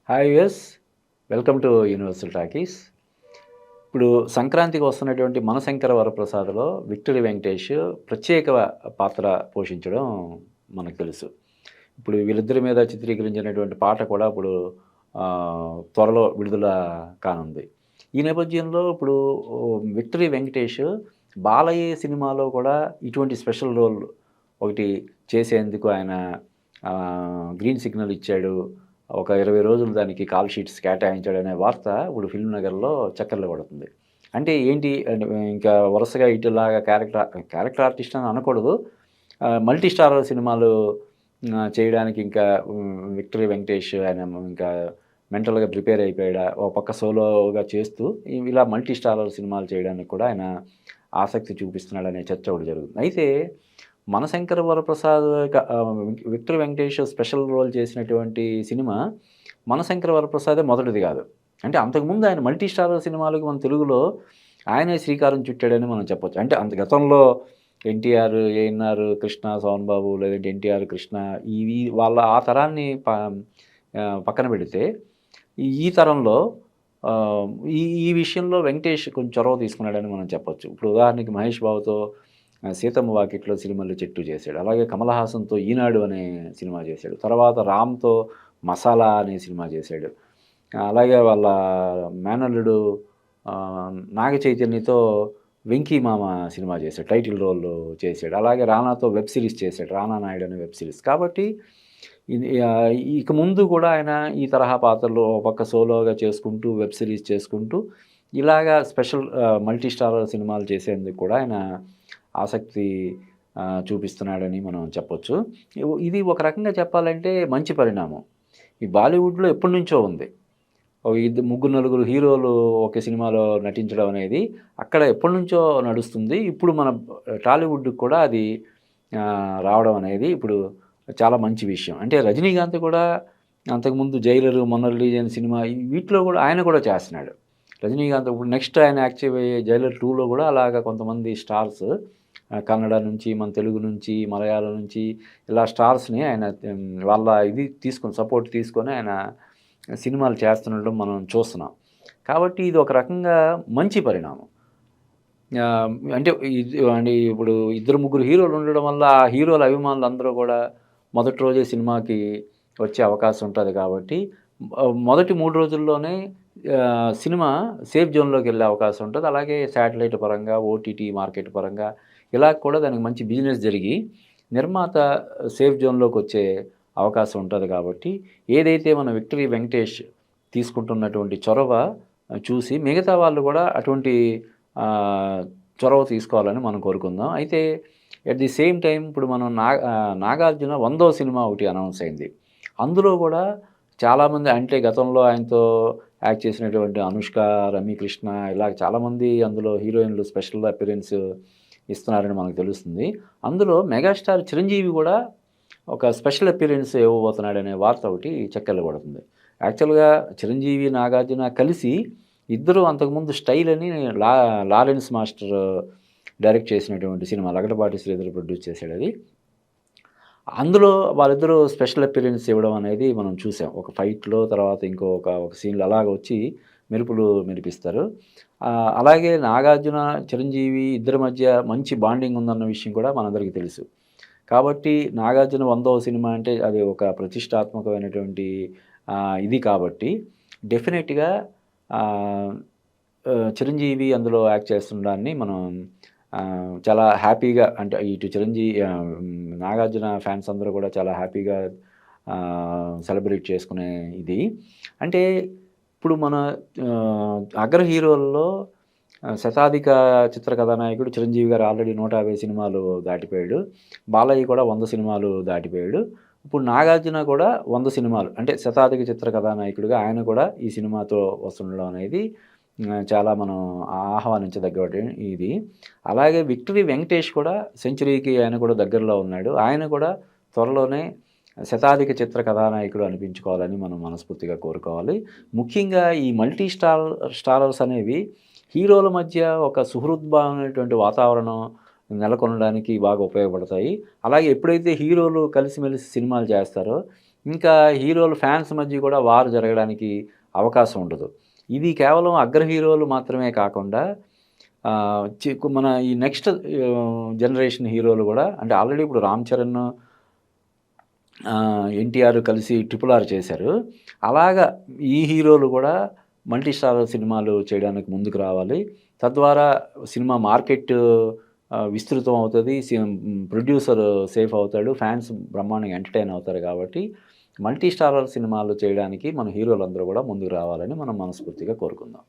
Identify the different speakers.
Speaker 1: Hi yes welcome to Universal Talkies. ఇప్పుడు సంక్రాంతికి వస్తున్నటువంటి 'మనశంకర వరప్రసాద్'లో విక్టరీ వెంకటేష్ ప్రత్యేక పాత్ర పోషించడం మనకు తెలుసు. ఇప్పుడు వీళ్ళిద్దరి మీద చిత్రీకరించినటువంటి పాట కూడా ఇప్పుడు త్వరలో విడుదల కానుంది. ఈ నేపథ్యంలో ఇప్పుడు విక్టరీ వెంకటేష్ 'బాలయ్య' సినిమాలో కూడా ఇటువంటి స్పెషల్ రోల్ ఒకటి చేసేందుకు ఆయన గ్రీన్ సిగ్నల్ ఇచ్చాడు. ఒక 20 రోజులు దానికి కాల్ షీట్స్ కేటాయించాడనే వార్త ఇప్పుడు ఫిల్మ్ నగర్‌లో చక్కర్లు కొడుతుంది. అంటే ఏంటి అంటే ఇంకా వరుసగా ఇటులాగా క్యారెక్టర్ ఆర్టిస్ట్ అని అనకూడదు. మల్టీ స్టారర్ సినిమాలు చేయడానికి ఇంకా విక్టరీ వెంకటేష్ ఆయన ఇంకా మెంటల్‌గా ప్రిపేర్ అయిపోయాడా? ఓ పక్క సోలోగా చేస్తూ ఇలా మల్టీ స్టారర్ సినిమాలు చేయడానికి కూడా ఆయన ఆసక్తి చూపిస్తున్నాడనే చర్చ ఒకటి జరుగుతుంది. అయితే 'Manashankara Varaprasad' victory Venkatesh special role చేసినటువంటి సినిమా 'మనశంకర వరప్రసాదే' మొదటిది కాదు. అంటే అంతకుముందు ఆయన మల్టీ స్టారర్ సినిమాలకు మన తెలుగులో ఆయనే శ్రీకారం చుట్టాడని మనం చెప్పొచ్చు. అంటే అంత గతంలో ఎన్టీఆర్, ఏఎన్నార్, కృష్ణ, సోమన్ బాబు లేదంటే ఎన్టీఆర్, కృష్ణ ఇవి వాళ్ళ ఆ తరాన్ని పక్కన పెడితే ఈ తరంలో ఆహ్, ఈ ఈ విషయంలో వెంకటేష్ కొంచెం చొరవ తీసుకున్నాడని మనం చెప్పొచ్చు. ఇప్పుడు ఉదాహరణకి మహేష్ బాబుతో 'సీతమ్మ వాకిట్లో సిరిమల్లె చెట్టు' చేశాడు. అలాగే కమల్ హాసన్‌తో 'ఈనాడు' అనే సినిమా చేశాడు. తర్వాత రామ్‌తో 'మసాలా' అనే సినిమా చేశాడు. అలాగే వాళ్ళ మేనల్లుడు నాగ చైతన్యతో 'వెంకీ మామ' సినిమా చేశాడు. టైటిల్ రోల్ చేశాడు. అలాగే రానాతో వెబ్ సిరీస్ చేశాడు. 'రానా నాయుడు' అనే వెబ్ సిరీస్. కాబట్టి ఇది ఇక ముందు కూడా ఆయన ఈ తరహా పాత్రలు ఒక పక్క సోలోగా చేసుకుంటూ, వెబ్ సిరీస్ చేసుకుంటూ ఇలాగా స్పెషల్ మల్టీ స్టారర్ సినిమాలు చేసేందుకు కూడా ఆయన ఆసక్తి చూపిస్తున్నాడని మనం చెప్పొచ్చు. ఇది ఒక రకంగా చెప్పాలంటే మంచి పరిణామం. ఈ బాలీవుడ్‌లో ఎప్పటినుంచో ఉంది. ఓ ముగ్గురు, నలుగురు హీరోలు ఒకే సినిమాలో నటించడం అనేది అక్కడ ఎప్పటినుంచో నడుస్తుంది. ఇప్పుడు మన టాలీవుడ్‌కి కూడా అది రావడం అనేది ఇప్పుడు చాలా మంచి విషయం. అంటే రజనీకాంత్ కూడా అంతకుముందు 'జైలర్' మొన్న రిలీజ్ అయిన సినిమా వీటిలో కూడా ఆయన కూడా చేస్తున్నాడు. రజనీకాంత్ ఇప్పుడు నెక్స్ట్ ఆయన యాక్ట్ చేయబోయే 'జైలర్ 2'లో కూడా అలాగా కొంతమంది స్టార్స్ కన్నడ నుంచి, మన తెలుగు నుంచి, మలయాళం నుంచి ఇలా స్టార్స్‌ని ఆయన వాళ్ళ ఇది తీసుకొని సపోర్ట్ తీసుకొని ఆయన సినిమాలు చేస్తుండడం మనం చూస్తున్నాం. కాబట్టి ఇది ఒక రకంగా మంచి పరిణామం. అంటే అంటే ఇప్పుడు ఇద్దరు, ముగ్గురు హీరోలు ఉండడం వల్ల ఆ హీరోల అభిమానులందరూ కూడా మొదటి రోజే సినిమాకి వచ్చే అవకాశం ఉంటది కాబట్టి మొదటి 3 రోజుల్లోనే సినిమా సేఫ్ జోన్‌లోకెళ్ళే అవకాశం ఉంటది. అలాగే శాటిలైట్ పరంగా, ఓటీటీ మార్కెట్ పరంగా ఇలా కూడా దానికి మంచి బిజినెస్ జరిగి నిర్మాత సేఫ్ జోన్‌లోకొచ్చే అవకాశం ఉంటది కాబట్టి ఏదైతే మన విక్టరీ వెంకటేష్ తీసుకుంటున్నటువంటి చొరవ చూసి మిగతా వాళ్ళు కూడా అటువంటి చొరవ తీసుకోవాలని మనం కోరుకుందాం. అయితే ఎట్ ది సేమ్ టైమ్ ఇప్పుడు మనం నాగార్జున 100వ సినిమా ఒకటి అనౌన్స్ అయింది. అందులో కూడా చాలామంది అంటే గతంలో ఆయనతో యాక్ట్ చేసినటువంటి అనుష్క, రమ్యకృష్ణ ఇలా చాలామంది అందులో హీరోయిన్‌లు స్పెషల్ అపియరెన్స్ ఇస్తున్నారని మనకు తెలుస్తుంది. అందులో మెగాస్టార్ చిరంజీవి కూడా ఒక స్పెషల్ అపియరెన్స్ ఇవ్వబోతున్నాడనే వార్త ఒకటి చక్కర్లు కొడుతుంది. యాక్చువల్‌గా చిరంజీవి, నాగార్జున కలిసి ఇద్దరు అంతకుముందు 'స్టైల్' అని లారెన్స్ మాస్టర్ డైరెక్ట్ చేసినటువంటి సినిమా. లగడపాటి శ్రీధర్ ప్రొడ్యూస్ చేశాడది. అందులో వాళ్ళిద్దరూ స్పెషల్ అపియరెన్స్ ఇవ్వడం అనేది మనం చూసాం. ఒక ఫైట్‌లో తర్వాత ఒక సీన్‌లో అలాగ వచ్చి మెరుపులు మెరిపిస్తారు. అలాగే నాగార్జున, చిరంజీవి ఇద్దరి మధ్య మంచి బాండింగ్ ఉందన్న విషయం కూడా మనందరికీ తెలుసు. కాబట్టి నాగార్జున 100వ సినిమా అంటే అది ఒక ప్రతిష్టాత్మకమైనటువంటి ఇది కాబట్టి డెఫినెట్‌గా ఆహ్, చిరంజీవి అందులో యాక్ట్ చేస్తుండడాన్ని మనం చాలా హ్యాపీగా అంటే ఇటు నాగార్జున ఫ్యాన్స్ అందరూ కూడా చాలా హ్యాపీగా సెలబ్రేట్ చేసుకునే ఇది. అంటే ఇప్పుడు మన అగ్ర హీరోల్లో శతాధిక చిత్ర కథానాయకుడు చిరంజీవి గారు ఆల్రెడీ 150 సినిమాలు దాటిపోయాడు. బాలయ్య కూడా 100 సినిమాలు దాటిపోయాడు. ఇప్పుడు నాగార్జున కూడా 100 సినిమాలు అంటే శతాధిక చిత్ర కథానాయకుడిగా ఆయన కూడా ఈ సినిమాతో వస్తుండడం అనేది చాలా మనం ఆహ్వానించదగ్గటి ఇది. అలాగే విక్టరీ వెంకటేష్ కూడా సెంచరీకి ఆయన కూడా దగ్గరలో ఉన్నాడు. ఆయన కూడా త్వరలోనే శతాధిక చిత్ర కథానాయకుడు అనిపించుకోవాలని మనం మనస్ఫూర్తిగా కోరుకోవాలి. ముఖ్యంగా ఈ మల్టీ స్టారర్స్ అనేవి హీరోల మధ్య ఒక సుహృద్భావమైనటువంటి వాతావరణం నెలకొనడానికి బాగా ఉపయోగపడతాయి. అలాగే ఎప్పుడైతే హీరోలు కలిసిమెలిసి సినిమాలు చేస్తారో ఇంకా హీరోలు ఫ్యాన్స్ మధ్య కూడా వార్ జరగడానికి అవకాశం ఉండదు. ఇది కేవలం అగ్ర హీరోలు మాత్రమే కాకుండా మన ఈ నెక్స్ట్ జనరేషన్ హీరోలు గూడా అంటే ఆల్రెడీ ఇప్పుడు 'రామ్ చరణ్' 'ఎన్టీఆర్' కలిసి 'ట్రిపుల్ ఆర్' చేశారు. అలాగా ఈ హీరోలు గూడా మల్టీ స్టారర్ సినిమాలు చేయడానికి ముందుకు రావాలి. తద్వారా సినిమా మార్కెట్ విస్తృతం అవుతది. ప్రొడ్యూసర్ సేఫ్ అవుతాడు. ఫ్యాన్స్ బ్రహ్మాండంగా ఎంటర్‌టైన్ అవుతారు కాబట్టి మల్టీ స్టారర్ సినిమాలు చేయడానికి మన హీరోలందరూ గూడా ముందుకు రావాలని మనం మనస్ఫూర్తిగా కోరుకుందాం.